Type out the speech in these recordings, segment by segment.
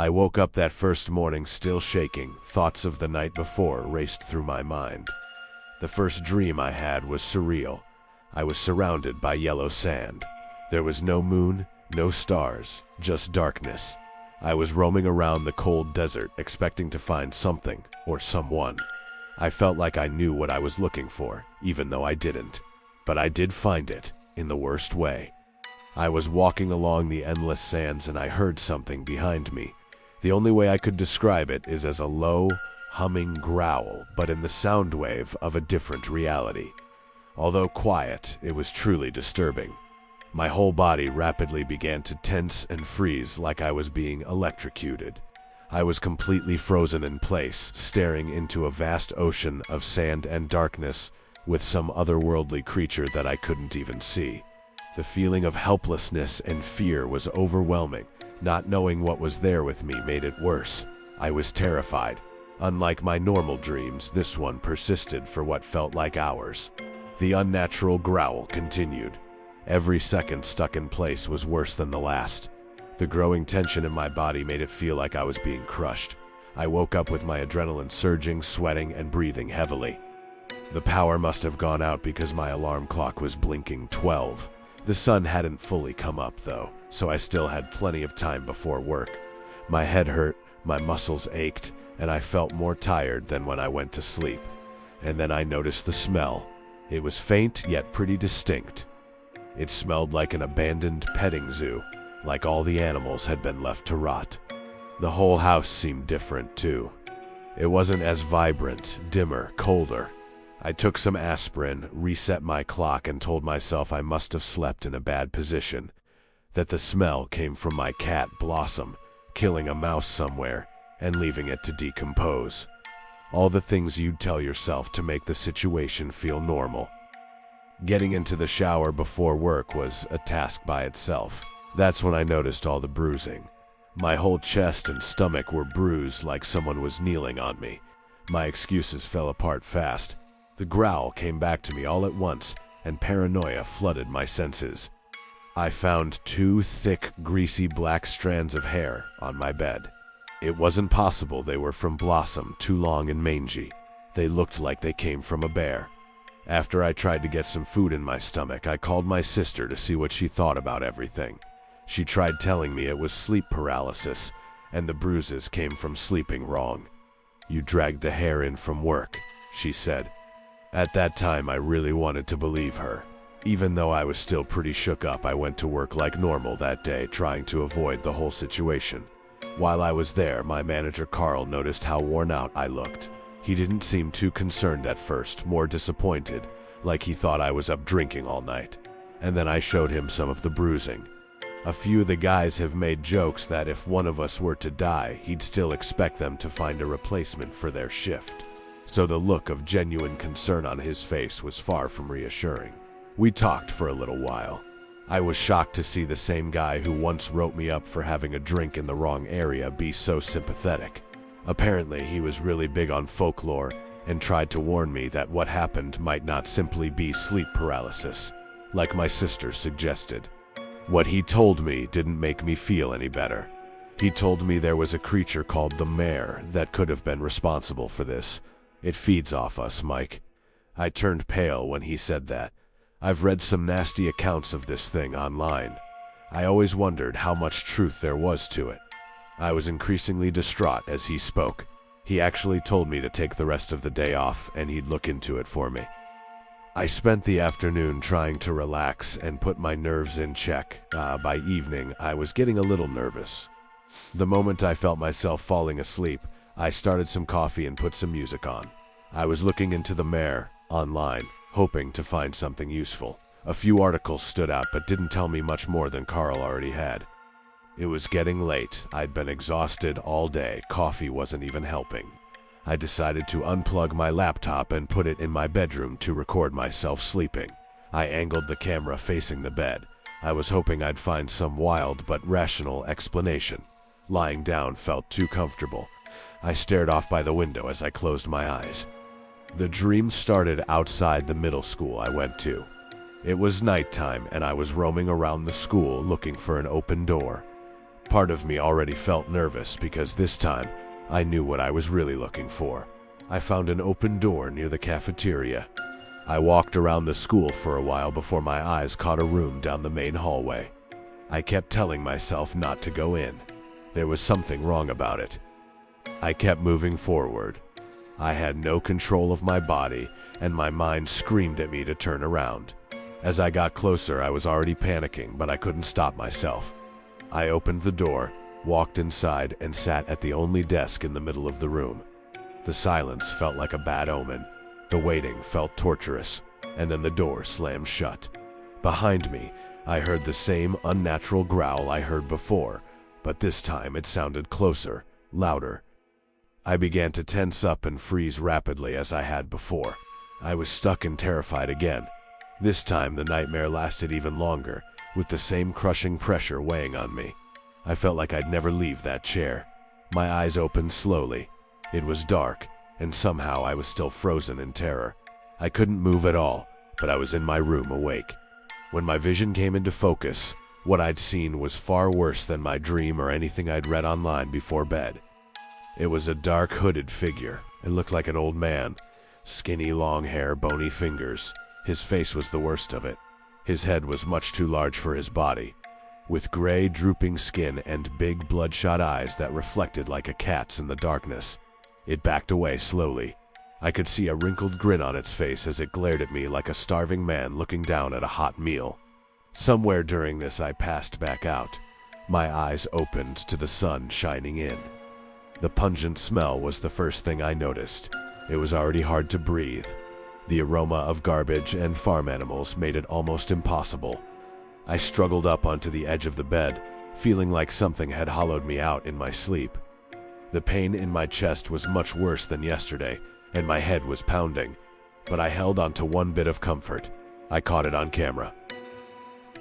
I woke up that first morning still shaking. Thoughts of the night before raced through my mind. The first dream I had was surreal. I was surrounded by yellow sand. There was no moon, no stars, just darkness. I was roaming around the cold desert, expecting to find something or someone. I felt like I knew what I was looking for, even though I didn't. But I did find it, in the worst way. I was walking along the endless sands and I heard something behind me. The only way I could describe it is as a low, humming growl, but in the sound wave of a different reality. Although quiet, it was truly disturbing. My whole body rapidly began to tense and freeze like I was being electrocuted. I was completely frozen in place, staring into a vast ocean of sand and darkness with some otherworldly creature that I couldn't even see. The feeling of helplessness and fear was overwhelming. Not knowing what was there with me made it worse. I was terrified. Unlike my normal dreams, this one persisted for what felt like hours. The unnatural growl continued. Every second stuck in place was worse than the last. The growing tension in my body made it feel like I was being crushed. I woke up with my adrenaline surging, sweating, and breathing heavily. The power must have gone out because my alarm clock was blinking 12. The sun hadn't fully come up though, so I still had plenty of time before work. My head hurt, my muscles ached, and I felt more tired than when I went to sleep. And then I noticed the smell. It was faint yet pretty distinct. It smelled like an abandoned petting zoo, like all the animals had been left to rot. The whole house seemed different too. It wasn't as vibrant, dimmer, colder. I took some aspirin, reset my clock, and told myself I must have slept in a bad position. That the smell came from my cat, Blossom, killing a mouse somewhere and leaving it to decompose. All the things you'd tell yourself to make the situation feel normal. Getting into the shower before work was a task by itself. That's when I noticed all the bruising. My whole chest and stomach were bruised like someone was kneeling on me. My excuses fell apart fast. The growl came back to me all at once, and paranoia flooded my senses. I found 2 thick, greasy black strands of hair on my bed. It wasn't possible they were from Blossom, too long and mangy. They looked like they came from a bear. After I tried to get some food in my stomach, I called my sister to see what she thought about everything. She tried telling me it was sleep paralysis, and the bruises came from sleeping wrong. "You dragged the hair in from work," she said. At that time, I really wanted to believe her. Even though I was still pretty shook up, I went to work like normal that day, trying to avoid the whole situation. While I was there, my manager Carl noticed how worn out I looked. He didn't seem too concerned at first, more disappointed, like he thought I was up drinking all night. And then I showed him some of the bruising. A few of the guys have made jokes that if one of us were to die, he'd still expect them to find a replacement for their shift. So the look of genuine concern on his face was far from reassuring. We talked for a little while. I was shocked to see the same guy who once wrote me up for having a drink in the wrong area be so sympathetic. Apparently, he was really big on folklore and tried to warn me that what happened might not simply be sleep paralysis, like my sister suggested. What he told me didn't make me feel any better. He told me there was a creature called the Mare that could have been responsible for this. "It feeds off us, Mike." I turned pale when he said that. I've read some nasty accounts of this thing online. I always wondered how much truth there was to it. I was increasingly distraught as he spoke. He actually told me to take the rest of the day off and he'd look into it for me. I spent the afternoon trying to relax and put my nerves in check. By evening, I was getting a little nervous. The moment I felt myself falling asleep, I started some coffee and put some music on. I was looking into the Mare online, hoping to find something useful. A few articles stood out but didn't tell me much more than Carl already had. It was getting late. I'd been exhausted all day. Coffee wasn't even helping. I decided to unplug my laptop and put it in my bedroom to record myself sleeping. I angled the camera facing the bed. I was hoping I'd find some wild but rational explanation. Lying down felt too comfortable. I stared off by the window as I closed my eyes. The dream started outside the middle school I went to. It was nighttime and I was roaming around the school looking for an open door. Part of me already felt nervous because this time I knew what I was really looking for. I found an open door near the cafeteria. I walked around the school for a while before my eyes caught a room down the main hallway. I kept telling myself not to go in. There was something wrong about it. I kept moving forward. I had no control of my body, and my mind screamed at me to turn around. As I got closer, I was already panicking, but I couldn't stop myself. I opened the door, walked inside, and sat at the only desk in the middle of the room. The silence felt like a bad omen. The waiting felt torturous, and then the door slammed shut. Behind me, I heard the same unnatural growl I heard before, but this time it sounded closer, louder. I began to tense up and freeze rapidly as I had before. I was stuck and terrified again. This time the nightmare lasted even longer, with the same crushing pressure weighing on me. I felt like I'd never leave that chair. My eyes opened slowly. It was dark, and somehow I was still frozen in terror. I couldn't move at all, but I was in my room awake. When my vision came into focus, what I'd seen was far worse than my dream or anything I'd read online before bed. It was a dark, hooded figure. It looked like an old man. Skinny, long hair, bony fingers. His face was the worst of it. His head was much too large for his body, with gray, drooping skin and big, bloodshot eyes that reflected like a cat's in the darkness. It backed away slowly. I could see a wrinkled grin on its face as it glared at me like a starving man looking down at a hot meal. Somewhere during this I passed back out. My eyes opened to the sun shining in. The pungent smell was the first thing I noticed. It was already hard to breathe. The aroma of garbage and farm animals made it almost impossible. I struggled up onto the edge of the bed, feeling like something had hollowed me out in my sleep. The pain in my chest was much worse than yesterday, and my head was pounding, but I held on to one bit of comfort. I caught it on camera.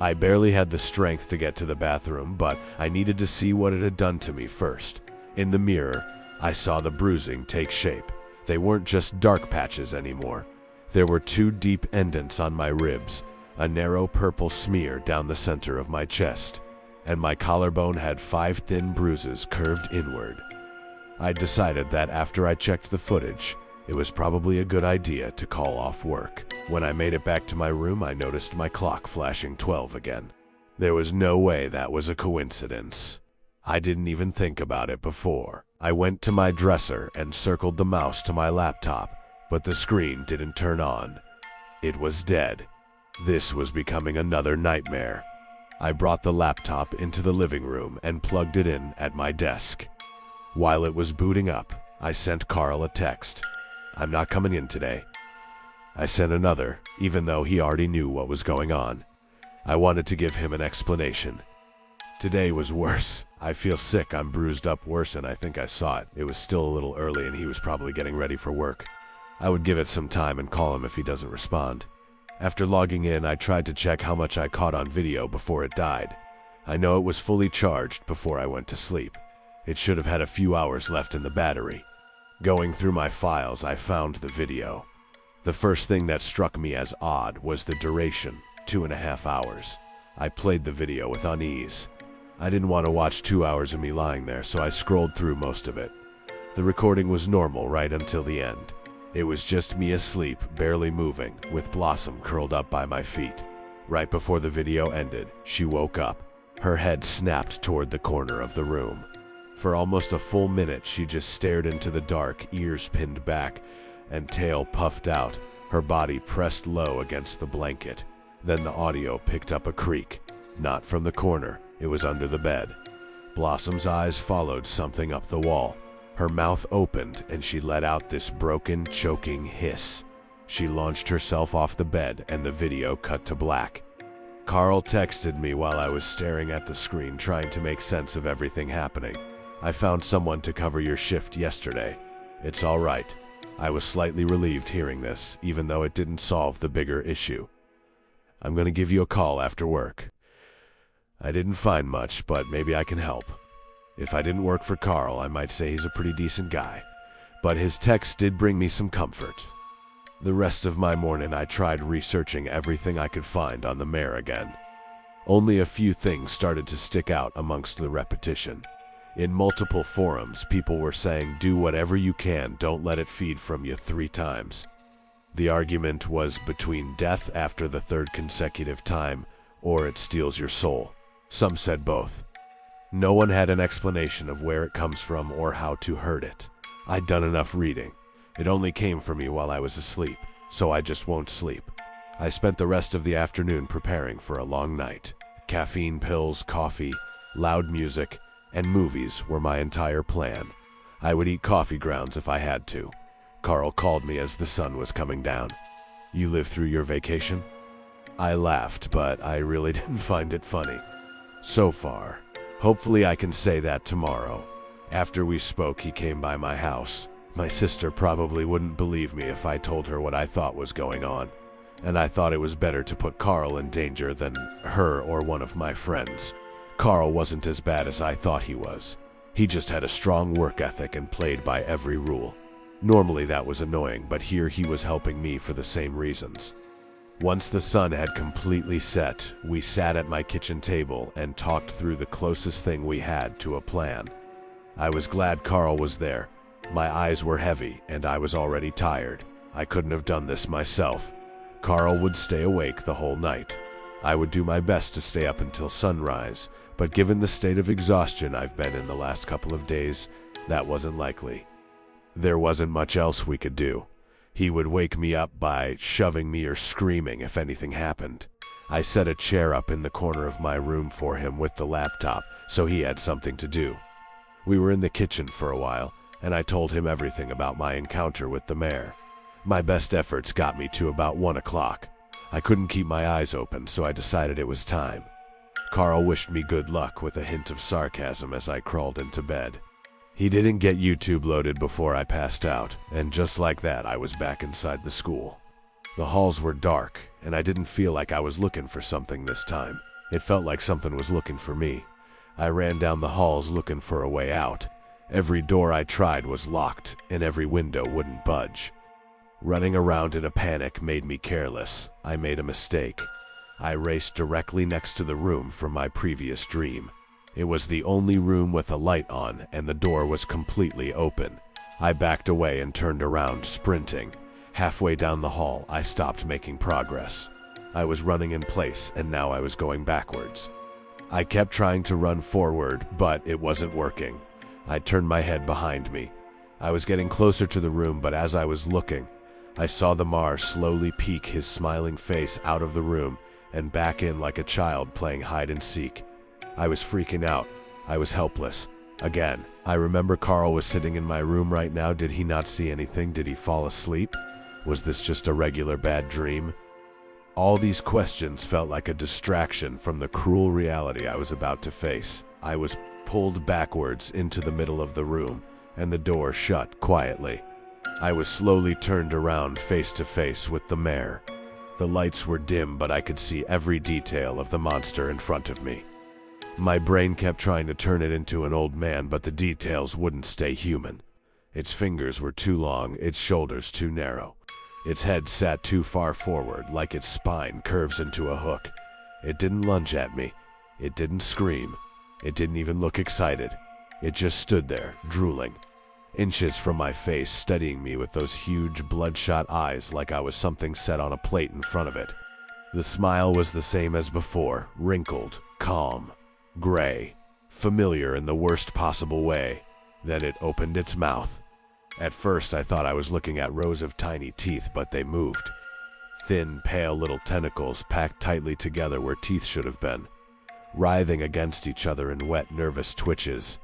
I barely had the strength to get to the bathroom, but I needed to see what it had done to me first. In the mirror, I saw the bruising take shape. They weren't just dark patches anymore. There were 2 deep indents on my ribs, a narrow purple smear down the center of my chest, and my collarbone had 5 thin bruises curved inward. I decided that after I checked the footage, it was probably a good idea to call off work. When I made it back to my room, I noticed my clock flashing 12 again. There was no way that was a coincidence. I didn't even think about it before. I went to my dresser and circled the mouse to my laptop, but the screen didn't turn on. It was dead. This was becoming another nightmare. I brought the laptop into the living room and plugged it in at my desk. While it was booting up, I sent Carl a text. "I'm not coming in today." I sent another, even though he already knew what was going on. I wanted to give him an explanation. Today was worse. I feel sick, I'm bruised up worse, and I think I saw it. It was still a little early and he was probably getting ready for work. I would give it some time and call him if he doesn't respond. After logging in, I tried to check how much I caught on video before it died. I know it was fully charged before I went to sleep. It should have had a few hours left in the battery. Going through my files, I found the video. The first thing that struck me as odd was the duration, 2.5 hours. I played the video with unease. I didn't want to watch 2 hours of me lying there, so I scrolled through most of it. The recording was normal right until the end. It was just me asleep, barely moving, with Blossom curled up by my feet. Right before the video ended, she woke up. Her head snapped toward the corner of the room. For almost a full minute, she just stared into the dark, ears pinned back, and tail puffed out, her body pressed low against the blanket. Then the audio picked up a creak. Not from the corner, it was under the bed. Blossom's eyes followed something up the wall. Her mouth opened, and she let out this broken, choking hiss. She launched herself off the bed, and the video cut to black. Carl texted me while I was staring at the screen, trying to make sense of everything happening. "I found someone to cover your shift yesterday. It's all right." I was slightly relieved hearing this, even though it didn't solve the bigger issue. "I'm going to give you a call after work." I didn't find much, but maybe I can help. If I didn't work for Carl, I might say he's a pretty decent guy. But his text did bring me some comfort. The rest of my morning I tried researching everything I could find on the mare again. Only a few things started to stick out amongst the repetition. In multiple forums, people were saying, "Do whatever you can, don't let it feed from you 3 times." The argument was between death after the 3rd consecutive time, or it steals your soul. Some said both. No one had an explanation of where it comes from or how to hurt it. I'd done enough reading. It only came for me while I was asleep, so I just won't sleep. I spent the rest of the afternoon preparing for a long night. Caffeine pills, coffee, loud music, and movies were my entire plan. I would eat coffee grounds if I had to. Carl called me as the sun was coming down. "You lived through your vacation?" I laughed, but I really didn't find it funny. So far. Hopefully I can say that tomorrow. After we spoke, he came by my house. My sister probably wouldn't believe me if I told her what I thought was going on, and I thought it was better to put Carl in danger than her or one of my friends. Carl wasn't as bad as I thought he was. He just had a strong work ethic and played by every rule. Normally that was annoying, but here he was helping me for the same reasons. Once the sun had completely set, we sat at my kitchen table and talked through the closest thing we had to a plan. I was glad Carl was there. My eyes were heavy, and I was already tired. I couldn't have done this myself. Carl would stay awake the whole night. I would do my best to stay up until sunrise, but given the state of exhaustion I've been in the last couple of days, that wasn't likely. There wasn't much else we could do. He would wake me up by shoving me or screaming if anything happened. I set a chair up in the corner of my room for him with the laptop, so he had something to do. We were in the kitchen for a while, and I told him everything about my encounter with the mayor. My best efforts got me to about 1 o'clock. I couldn't keep my eyes open, so I decided it was time. Carl wished me good luck with a hint of sarcasm as I crawled into bed. He didn't get YouTube loaded before I passed out, and just like that, I was back inside the school. The halls were dark, and I didn't feel like I was looking for something this time. It felt like something was looking for me. I ran down the halls looking for a way out. Every door I tried was locked, and every window wouldn't budge. Running around in a panic made me careless. I made a mistake. I raced directly next to the room from my previous dream. It was the only room with a light on, and the door was completely open. I backed away and turned around, sprinting. Halfway down the hall, I stopped making progress. I was running in place, and now I was going backwards. I kept trying to run forward, but it wasn't working. I turned my head behind me. I was getting closer to the room, but as I was looking, I saw the Mar slowly peek his smiling face out of the room and back in like a child playing hide and seek. I was freaking out. I was helpless. Again, I remember Carl was sitting in my room right now. Did he not see anything? Did he fall asleep? Was this just a regular bad dream? All these questions felt like a distraction from the cruel reality I was about to face. I was pulled backwards into the middle of the room, and the door shut quietly. I was slowly turned around face to face with the mayor. The lights were dim, but I could see every detail of the monster in front of me. My brain kept trying to turn it into an old man, but the details wouldn't stay human. Its fingers were too long, its shoulders too narrow. Its head sat too far forward, like its spine curves into a hook. It didn't lunge at me. It didn't scream. It didn't even look excited. It just stood there, drooling, inches from my face, studying me with those huge, bloodshot eyes like I was something set on a plate in front of it. The smile was the same as before, wrinkled, calm, gray, familiar in the worst possible way. Then it opened its mouth. At first I thought I was looking at rows of tiny teeth, but they moved. Thin, pale little tentacles packed tightly together where teeth should have been, writhing against each other in wet, nervous twitches.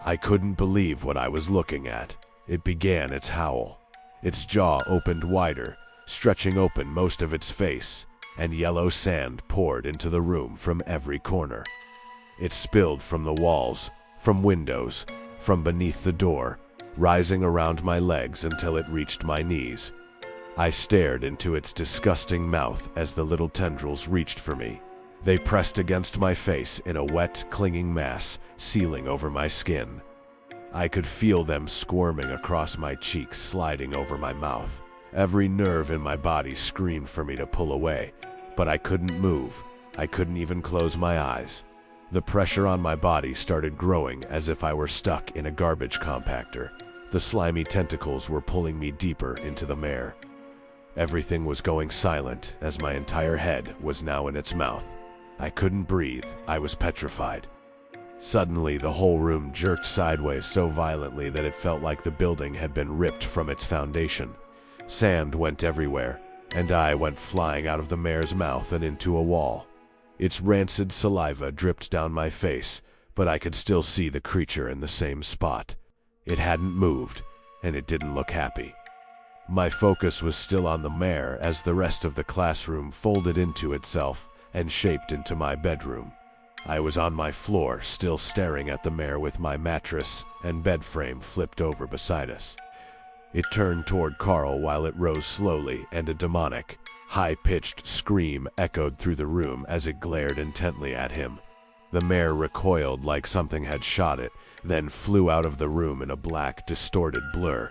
I couldn't believe what I was looking at. It began its howl. Its jaw opened wider, stretching open most of its face, and yellow sand poured into the room from every corner. It spilled from the walls, from windows, from beneath the door, rising around my legs until it reached my knees. I stared into its disgusting mouth as the little tendrils reached for me. They pressed against my face in a wet, clinging mass, sealing over my skin. I could feel them squirming across my cheeks, sliding over my mouth. Every nerve in my body screamed for me to pull away, but I couldn't move. I couldn't even close my eyes. The pressure on my body started growing as if I were stuck in a garbage compactor. The slimy tentacles were pulling me deeper into the mare. Everything was going silent as my entire head was now in its mouth. I couldn't breathe. I was petrified. Suddenly, the whole room jerked sideways so violently that it felt like the building had been ripped from its foundation. Sand went everywhere, and I went flying out of the mare's mouth and into a wall. Its rancid saliva dripped down my face, but I could still see the creature in the same spot. It hadn't moved, and it didn't look happy. My focus was still on the mare as the rest of the classroom folded into itself and shaped into my bedroom. I was on my floor, still staring at the mare with my mattress and bed frame flipped over beside us. It turned toward Carl while it rose slowly, and a demonic, high-pitched scream echoed through the room as it glared intently at him. The mare recoiled like something had shot it, then flew out of the room in a black, distorted blur.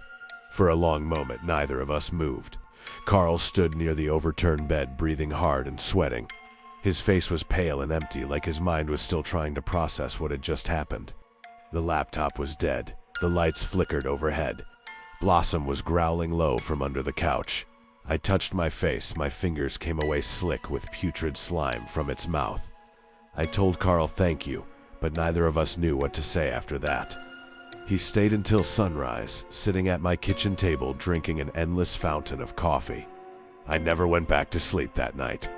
For a long moment, neither of us moved. Carl stood near the overturned bed, breathing hard and sweating. His face was pale and empty, like his mind was still trying to process what had just happened. The laptop was dead. The lights flickered overhead. Blossom was growling low from under the couch. I touched my face. My fingers came away slick with putrid slime from its mouth. I told Carl thank you, but neither of us knew what to say after that. He stayed until sunrise, sitting at my kitchen table drinking an endless fountain of coffee. I never went back to sleep that night.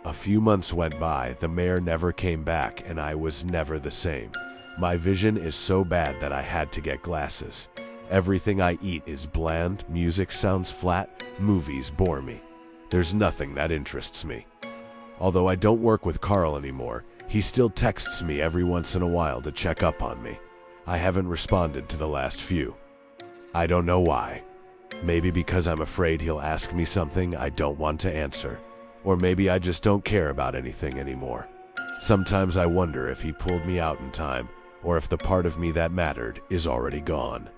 A few months went by, the mare never came back, and I was never the same. My vision is so bad that I had to get glasses. Everything I eat is bland, music sounds flat, movies bore me. There's nothing that interests me. Although I don't work with Carl anymore, he still texts me every once in a while to check up on me. I haven't responded to the last few. I don't know why. Maybe because I'm afraid he'll ask me something I don't want to answer. Or maybe I just don't care about anything anymore. Sometimes I wonder if he pulled me out in time, or if the part of me that mattered is already gone.